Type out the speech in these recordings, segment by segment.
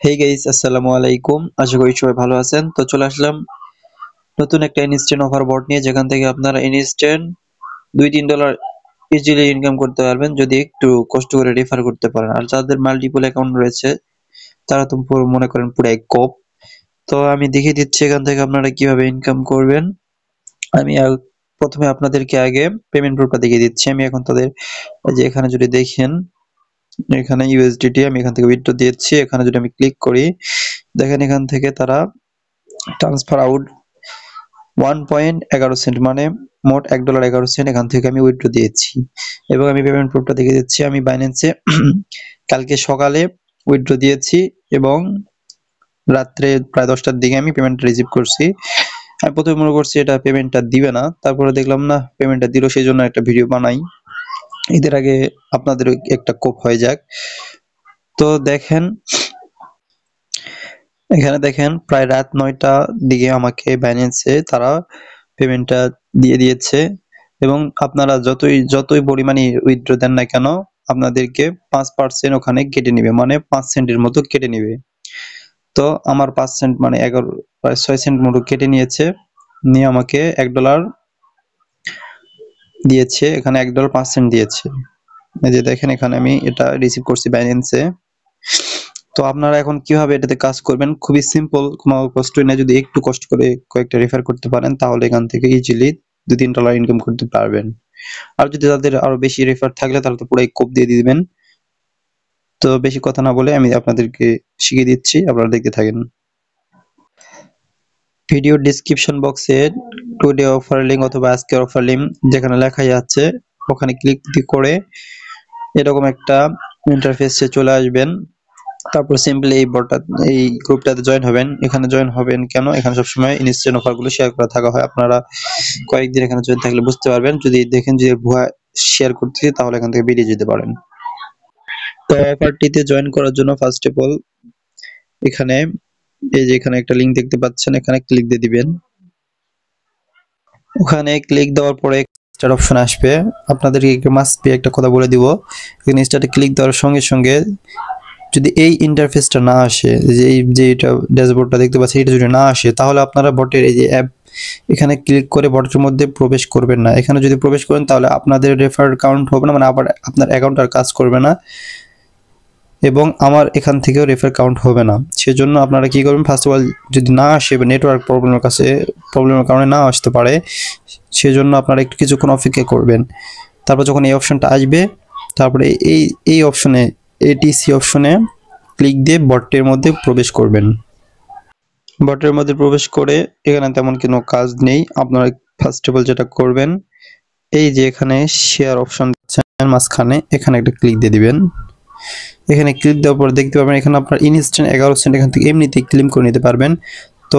Hey guys, আসসালামু আলাইকুম। আশা করি সবাই ভালো আছেন। তো চলে আসলাম নতুন একটা ইনস্ট্যান্ট অফার বট নিয়ে, যেখান থেকে আপনারা ইনস্ট্যান্ট $2-3 ইজিলি ইনকাম করতে পারবেন যদি একটু কষ্ট করে রেফার করতে পারেন। আর যাদের মাল্টিপল অ্যাকাউন্ট রয়েছে তারা তো পুরো মনে করেন পুরাই কোপ। তো আমি দেখিয়ে দিচ্ছি এখান থেকে আপনারা কিভাবে ইনকাম করবেন। আমি প্রথমে আপনাদেরকে আগে পেমেন্ট প্রুফটা দেখিয়ে দিচ্ছি। আমি এখন তাদের যে এখানে যদি দেখেন, এখানে ইউএসডিটি আমি এখান থেকে উইথড্র দিয়েছি। এখানে যদি আমি ক্লিক করি, দেখেন এখান থেকে তারা ট্রান্সফার আউট 1.11 সেন্ট, মানে মোট $1.11 এখান থেকে আমি উইথড্র দিয়েছি। এবং আমি পেমেন্ট প্রুফটা দেখিয়ে দিচ্ছি। আমি বাইন্যান্সে কালকে সকালে উইথড্র দিয়েছি এবং রাত্রে প্রায় 10টার দিকে আমি পেমেন্ট রিসিভ করছি। আমি প্রথমে মনে করছি এটা পেমেন্টটা দিবে না, তারপরে দেখলাম না পেমেন্টটা দিল, সেই জন্য একটা ভিডিও বানাই। ঈদের আগে আপনাদের একটা কোপ হয়ে যাক। তো দেখেন এখানে দেখেন প্রায় রাত 9টা দিকে আমাকে বাইন্যান্সে তারা পেমেন্টটা দিয়ে দিয়েছে। এবং আপনারা যতই পরিমাণে উইথড্র দেন না কেন, আপনাদেরকে 5% ওখানে কেটে নিবে, মানে 5 সেন্টের মতো কেটে নিবে। তো আমার 5 সেন্ট মানে 11 প্রায় 6 সেন্ট মতো কেটে নিয়েছে, নিয়ে আমাকে $1 দিয়েছে। এখানে $1.05 দিয়েছে। এই যে দেখেন এখানে আমি এটা রিসিভ করছি বাইন্যান্সে। তো আপনারা এখন কিভাবে এটাতে কাজ করবেন, খুবই সিম্পল, কোনো কষ্টই না। যদি একটু কষ্ট করে কয়েকটা রেফার করতে পারেন তাহলে এখান থেকে ইজিলি $2-3 ইনকাম করতে পারবেন। আর যদি তাদের আরো বেশি রেফার থাকলে তাহলে তো পুরাই কোপ দিয়ে দিবেন। তো বেশি কথা না বলে আমি আপনাদেরকে শিখিয়ে দিচ্ছি, আপনারা দেখতে থাকেন। ভিডিও ডিসক্রিপশন বক্সে টুডে অফার লিঙ্ক অথবা আজকের অফার লিঙ্ক যেখানে লেখাই আছে ওখানে ক্লিক করে এরকম একটা ইন্টারফেসে চলে আসবেন। তারপর সিম্পলি এই গ্রুপটাতে জয়েন হবেন। এখানে জয়েন হবেন কেন, এখানে সবসময় ইনস্ট্যান্ট অফারগুলো শেয়ার করা থাকা হয়। আপনারা কয়েকদিন এখানে জয়েন থাকলে বুঝতে পারবেন। যদি দেখেন যে ভুয়া শেয়ার করতেছি তাহলে এখান থেকে বেরিয়ে যেতে পারেন। তো অফারটিতে জয়েন করার জন্য ফার্স্ট অফ অল এখানে এই যে এখানে একটা লিঙ্ক দেখতে পাচ্ছেন, এখানে ক্লিক দিয়ে দিবেন। ওখানে ক্লিক দেওয়ার পরে স্টার্ট অপশন আসবে। আপনাদেরকে মাস্ট বি একটা কথা বলে দিব, এখানে স্টার্টে ক্লিক দেওয়ার সঙ্গে সঙ্গে যদি এই ইন্টারফেসটা না আসে, যে এটা ড্যাশবোর্ডটা দেখতে পাচ্ছেন, এটা যদি না আসে তাহলে আপনারা বটের এই যে অ্যাপ এখানে ক্লিক করে বটের মধ্যে প্রবেশ করবেন না। এখানে যদি প্রবেশ করেন তাহলে আপনাদের রেফার কাউন্ট হবে না, মানে আবার আপনার অ্যাকাউন্ট আর কাজ করবে না এবং আমার এখান থেকেও রেফার কাউন্ট হবে না। সেজন্য আপনারা কি করবেন, ফার্স্ট অফ অল যদি না আসে বা নেটওয়ার্ক প্রবলেমের কারণে না আসতে পারে, সেজন্য আপনারা একটু কিছুক্ষণ অপেক্ষা করবেন। তারপর যখন এই অপশনটা আসবে তারপরে এই অপশনে এটিসি অপশনে ক্লিক দিয়ে বটের মধ্যে প্রবেশ করবেন। বটের মধ্যে প্রবেশ করে এখানে তেমন কোনো কাজ নেই। আপনারা ফার্স্ট অফ অল যেটা করবেন, এই যে এখানে শেয়ার অপশন মাঝখানে এখানে একটা ক্লিক দিয়ে দিবেন। এখানে ক্লিক দেওয়ার পর দেখতে পাবেন এখানে আপনার ইনস্ট্যান্ট 11 সেন্ট এখান থেকে এমনিতেই ক্লেম করে নিতে পারবেন। তো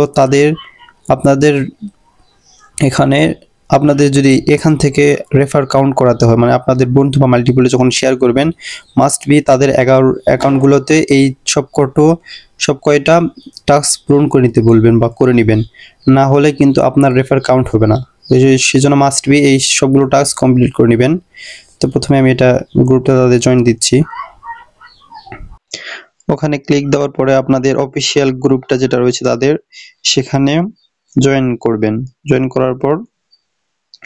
আপনাদের এখানে আপনাদের যদি এখান থেকে রেফার কাউন্ট করাতে হয়, মানে আপনাদের বন্ধু বা মাল্টিপলে যখন শেয়ার করবেন মাস্ট বি তাদের অ্যাকাউন্টগুলোতে এই সব কয়টা টাস্ক পূরণ করে নিতে বলবেন বা করে নেবেন, না হলে কিন্তু আপনার রেফার কাউন্ট হবে না। সেজন্য মাস্ট বি এই সবগুলো টাস্ক কমপ্লিট করে নেবেন। তো প্রথমে আমি এটা গ্রুপটা তাদের জয়েন দিচ্ছি। ওখানে ক্লিক দেওয়ার পরে আপনাদের অফিসিয়াল গ্রুপটা যেটা রয়েছে তাদের সেখানে জয়েন করবেন। জয়েন করার পর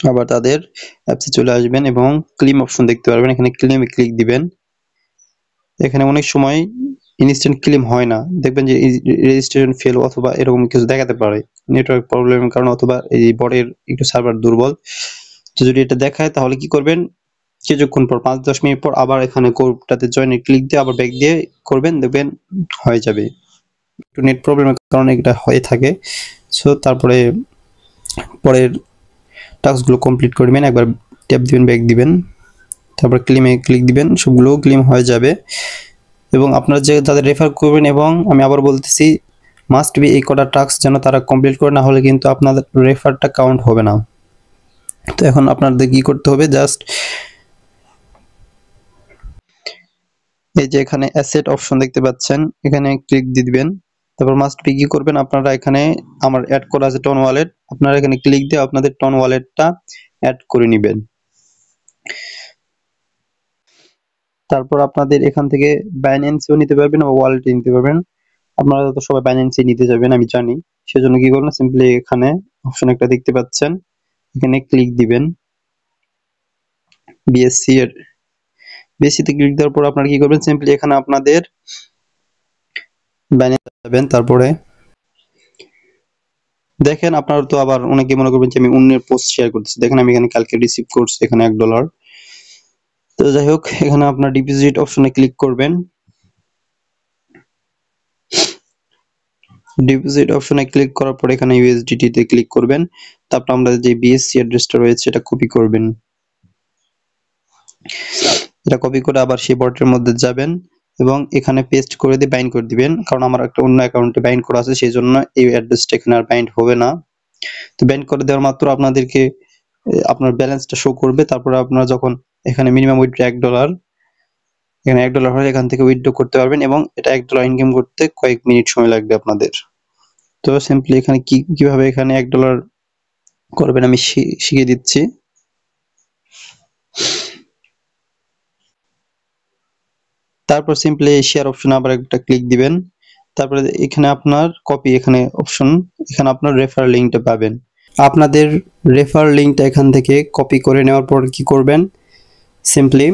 আবার তাদের অ্যাপসে চলে আসবেন এবং ক্লেম অপশন দেখতে পারবেন, এখানে ক্লেমে ক্লিক দিবেন। এখানে অনেক সময় ইনস্ট্যান্ট ক্লেম হয় না, দেখবেন যে রেজিস্ট্রেশন ফেল অথবা এরকম কিছু দেখাতে পারে নেটওয়ার্ক প্রবলেমের কারণে অথবা এই বটের একটু সার্ভার দুর্বল। তো যদি এটা দেখায় তাহলে কি করবেন, কিছুক্ষণ পর 5-10 মিনিট পর আবার এখানে গ্রুপটাতে জয়েনে ক্লিক দিয়ে আবার ব্যাক দিয়ে করবেন, দেখবেন হয়ে যাবে। একটু নেট প্রবলেমের কারণে এটা হয়ে থাকে। সো তারপরে পরের টাস্কগুলো কমপ্লিট করবেন, একবার ট্যাপ দিবেন, ব্যাক দিবেন, তারপর ক্লেমে ক্লিক দিবেন, সবগুলো ক্লেম হয়ে যাবে। এবং আপনারা যে তাদের রেফার করবেন, এবং আমি আবার বলতেছি মাস্ট বি এই কটা টাস্ক যেন তারা কমপ্লিট করে, না হলে কিন্তু আপনাদের রেফারটা কাউন্ট হবে না। তো এখন আপনাদের কি করতে হবে, জাস্ট এই যে এখানে অ্যাসেট অপশন দেখতে পাচ্ছেন, এখানে ক্লিক দিয়ে দিবেন। তারপর মাস্ট বি কি করবেন, আপনারা এখানে আমার অ্যাড করা আছে টন ওয়ালেট, আপনারা এখানে ক্লিক দিয়ে আপনাদের টন ওয়ালেটটা অ্যাড করে নেবেন। তারপর আপনাদের এখান থেকে বাইন্যান্সেও নিতে পারবেন বা ওয়ালেটে নিতে পারবেন। আপনারা তো সবাই বাইন্যান্সে নিতে যাবেন আমি জানি, সেজন্য কি করবেন, সিম্পলি এখানে অপশন একটা দেখতে পাচ্ছেন, এখানে ক্লিক দিবেন। বিএসসি এর বিএসসি তে ক্লিক দেওয়ার পর আপনারা কি করবেন, সিম্পলি এখানে আপনাদের বাইন্যান্স যাবেন। তারপরে দেখেন আপনারা তো আবার অনেকে মনে করবেন যে আমি অন্যের পোস্ট শেয়ার করতেছি, দেখেন আমি এখানে কালকে রিসিভ করছি এখানে $1। তো যাই হোক, এখানে আপনার ডিপোজিট অপশনে ক্লিক করবেন। ডিপোজিট অপশনে ক্লিক করার পর এখানে ইউএসডিটি তে ক্লিক করবেন। তারপর আমরা যে বিএসসি অ্যাড্রেসটা রয়েছে এটা কপি করবেন। এটা কপি করে আবার সেই বটের মধ্যে যাবেন এবং এখানে পেস্ট করে দিয়ে বাইন্ড করে দিবেন, কারণ আমার একটা অন্য অ্যাকাউন্টে বাইন্ড করা আছে, সেই জন্য এই অ্যাড্রেসটা এখানে আর বাইন্ড হবে না। তো বাইন্ড করে দেওয়ার মাত্র আপনাদেরকে আপনার ব্যালেন্সটা শো করবে। তারপরে আপনারা যখন এখানে মিনিমাম উইথড্র $1, এখানে $1 হলে এখান থেকে উইথড্র করতে পারবেন এবং এটা $1 ইনকাম করতে কয়েক মিনিট সময় লাগবে আপনাদের। তো সিম্পলি এখানে কিভাবে এখানে $1 করবেন আমি শিখিয়ে দিচ্ছি। তারপর সিম্পলি শেয়ার অপশনে আবার একটা ক্লিক দিবেন। তারপরে এখানে আপনার কপি, এখানে অপশন, এখানে আপনার রেফার লিঙ্কটা পাবেন। আপনাদের রেফার লিঙ্কটা এখান থেকে কপি করে নেওয়ার পর কি করবেন, সিম্পলি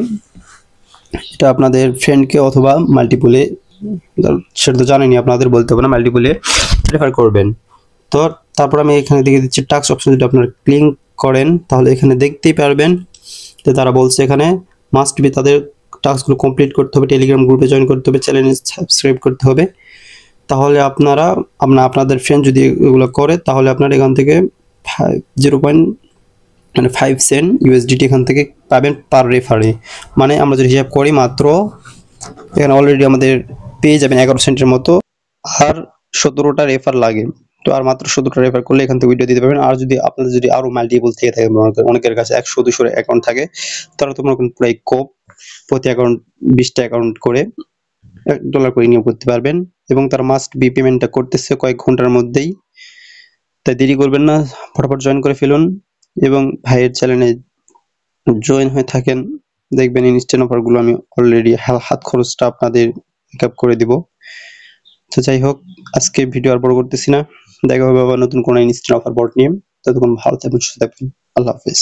এটা আপনাদের ফ্রেন্ডকে অথবা মাল্টিপলে, সেটা তো জানেনই আপনাদের বলতে হবে না, মাল্টিপলে রেফার করবেন। তো তারপর আমি এখানে দেখে দিচ্ছি টাস্ক অপশন, যদি আপনারা ক্লিক করেন তাহলে এখানে দেখতেই পারবেন যে তারা বলছে এখানে মাস্ট বি, তাদের টাস্কগুলো কমপ্লিট করতে হবে, টেলিগ্রাম গ্রুপে জয়েন করতে হবে, চ্যানেলে সাবস্ক্রাইব করতে হবে। তাহলে আপনাদের ফ্রেন্ড যদি এগুলো করে তাহলে আপনারা এখান থেকে 0.5 সেন্ট ইউএসডিটি এখান থেকে পাবেন পার রেফারে। মানে আমরা যদি হিসাব করি মাত্র এখানে অলরেডি আমাদের পেয়ে যাবেন 11 সেন্টের মতো, আর 17টা রেফার লাগে। তো আর মাত্র 17টা রেফার করলে এখান থেকে উইথড্র দিতে পারবেন। আর যদি আপনাদের যদি আরো মাল্টিপল থেকে থাকে, অনেকের কাছে 100-200 অ্যাকাউন্ট থাকে, তারা তো মনে করেন প্রায় প্রতি অ্যাকাউন্ট 20টা অ্যাকাউন্ট করে $1 করে নিয়োগ করতে পারবেন এবং তার মাস্ট বি পেমেন্টটা করতেছে কয়েক ঘন্টার মধ্যেই। তাই দেরি করবেন না, ফটাফট জয়েন করে ফেলুন এবং ভাইয়ের চ্যানেলে জয়েন হয়ে থাকেন, দেখবেন ইনস্ট্যান্ট অফারগুলো আমি অলরেডি হাত খরচটা আপনাদের মেকআপ করে দিব। তো যাই হোক, আজকে ভিডিও আর বড় করতেছি না, দেখা হবে আবার নতুন কোনো ইনস্ট্যান্ট অফার বট নিয়ে। ততক্ষণ ভালো থাকবেন, সুস্থ থাকবেন, আল্লাহ হাফেজ।